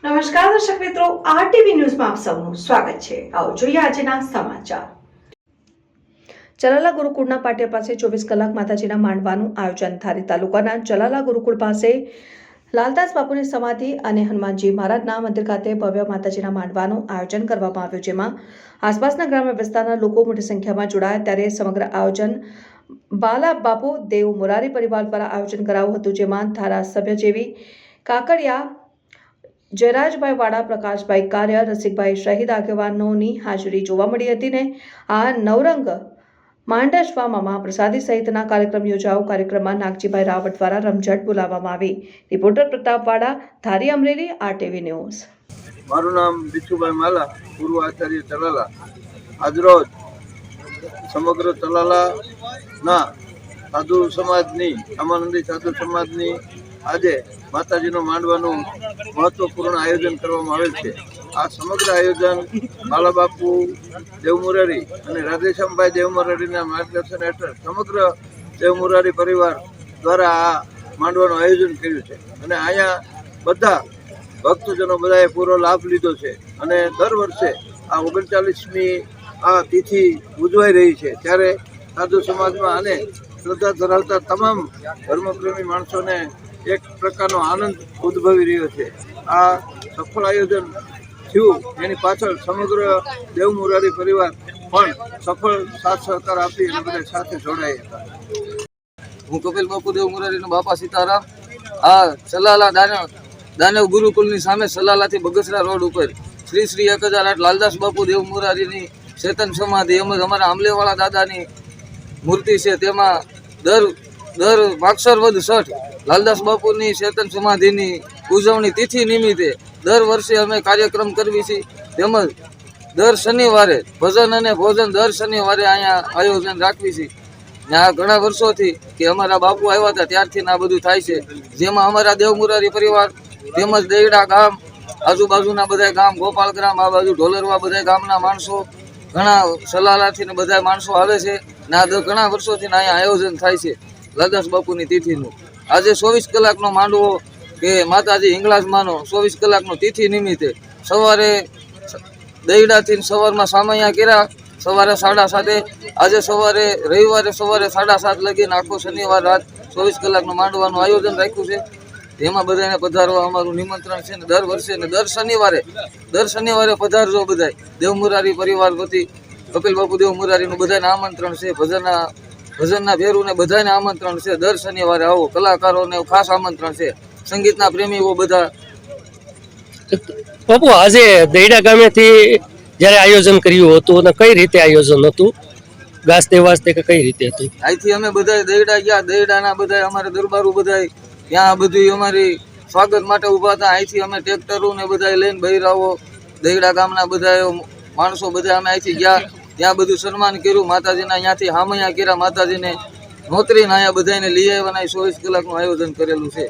નમસ્કાર દર્શક મિત્રો, આરટીવી ન્યૂઝમાં આપ સૌનું સ્વાગત છે। આવો જોઈએ આજના સમાચાર। જલાલા ગુરુકુળના પાટિયા પાસે 24 કલાક માતાજીના માંડવાનું આયોજન। ધારી તાલુકાના જલાલા ગુરુકુળ પાસે લાલદાસ બાપુની સમાધિ અને હનુમાનજી મહારાજના મંદિર ખાતે ભવ્ય માતાજીના માંડવાનું આયોજન કરવામાં આવ્યું, જેમાં આસપાસના ગ્રામ્ય વિસ્તારના લોકો મોટી સંખ્યામાં જોડાયા। ત્યારે સમગ્ર આયોજન બાલા બાપુ દેવ મોરારી પરિવાર દ્વારા આયોજન કરાયું હતું, જેમાં ધારાસભ્ય જેવી કાકડિયા, જયરાજભાઈ વાડા, પ્રકાશભાઈ કાર્ય, રસિકભાઈ શહીદ આગેવાનોની હાજરી જોવા મળી હતી ને આ નવરંગ માંડશવામાં મહાપ્રસાદી સહિતના કાર્યક્રમ યોજાયો। કાર્યક્રમમાં નાગજીભાઈ રાવત દ્વારા રમઝટ બોલાવવામાં આવી। રિપોર્ટર પ્રતાપ વાડા, ધારી, અમરેલી, આરટીવી ન્યૂઝ। મારું નામ બિચ્છુભાઈ માલા, પૂર્વ આચાર્ય ચલાલા। આજરોજ સમગ્ર ચલાલાના સાધુ સમાજની, રામાનંદી સાધુ સમાજની આજે માતાજીનો માંડવાનું મહત્વપૂર્ણ આયોજન કરવામાં આવેલ છે। આ સમગ્ર આયોજન બાલાબાપુ દેવમોરારી અને રાધેશ્યામભાઈ દેવમોરારીના માર્ગદર્શન હેઠળ સમગ્ર દેવમોરારી પરિવાર દ્વારા આ માંડવાનું આયોજન કર્યું છે અને અહીંયા બધા ભક્તજનો બધાએ પૂરો લાભ લીધો છે અને દર વર્ષે આ 39મી આ તિથિ ઉજવાઈ રહી છે। ત્યારે સાધુ સમાજમાં અને શ્રદ્ધા ધરાવતા તમામ ધર્મપ્રેમી માણસોને એક પ્રકારનો આનંદ ઉદ્ભવી રહ્યો છે। આ સફળ આયોજન થયું એની પાછળ સમગ્ર દેવમોરારી પરિવાર પણ સફળ સાથ સહકાર આપી અને બધા સાથે જોડાયા હતા। હું કપિલ બાપુ દેવમોરારીનો બાપા સીતારામ। આ સલાલા દાનવ ગુરુકુળની સામે સલાલાથી બગસરા રોડ ઉપર શ્રી શ્રી 1008 લાલદાસ બાપુ દેવમોરારીની ચેતન સમાધિ એમ જ અમારા આંબલેવાળા દાદાની મૂર્તિ છે। તેમાં દર માગસર વદ 6 લાલદાસ બાપુની ચેતન સમાધિની ઉજવણી તિથિ નિમિત્તે દર વર્ષે અમે કાર્યક્રમ કરવી છીએ। તેમજ દર શનિવારે ભજન અને ભોજન દર શનિવારે અહીંયા આયોજન રાખવી છીએ। આ ઘણા વર્ષોથી કે અમારા બાપુ આવ્યા હતા ત્યારથી આ બધું થાય છે, જેમાં અમારા દેવમોરારી પરિવાર તેમજ દેયડા ગામ, આજુબાજુના બધા ગામ, ગોપાલ ગ્રામ, આ બાજુ ઢોલરવા બધા ગામના માણસો, ઘણા સલાલાથી ને બધા માણસો આવે છે ને આ ઘણા વર્ષોથી અહીંયા આયોજન થાય છે લાલદાસ બાપુની તિથિનું। આજે 24 કલાકનો માંડવો કે માતાજી હિંગળાજમાંનો 24 કલાકનો તિથિ નિમિત્તે સવારે દહીડાથી સવારમાં સામૈયા કર્યા, સવારે 7:30। આજે સવારે રવિવારે સવારે 7:30 લગીને આખો શનિવાર રાત 24 કલાકનો માંડવાનું આયોજન રાખ્યું છે। એમાં બધાને પધારવા અમારું નિમંત્રણ છે ને દર વર્ષે ને દર શનિવારે પધારજો બધા। દેવમોરારી પરિવાર વતી કપિલ બાપુ દેવમોરારીનું બધાને આમંત્રણ છે। ભજનના ભેરુને બધાને આમંત્રણ છે। દર શનિવારે આવો, કલાકારોને ખાસ આમંત્રણ છે, સંગીતના પ્રેમીઓ બધા। બાપુ, આજે દહીડા ગામેથી જ્યારે આયોજન કર્યું હતું અને કઈ રીતે આયોજન હતું? ગાજતે વાજતે કે કઈ રીતે હતું? અહીંથી અમે બધા દહીડા ગયા, દહીડાના બધા અમારા દરબારો બધા ત્યાં બધું અમારી સ્વાગત માટે ઊભા હતા। અહીંથી અમે ટ્રેક્ટરો ને બધા લઈને બહેરાવો, દહીડા ગામના બધા માણસો બધા અમે અહીંથી ગયા, ત્યાં બધું સન્માન કર્યું માતાજીના। અહીંયાથી હામૈયા કર્યા, માતાજીને નોતરીને અહીંયા બધાને લઈ આવ્યા। 24 કલાકનું આયોજન કરેલું છે।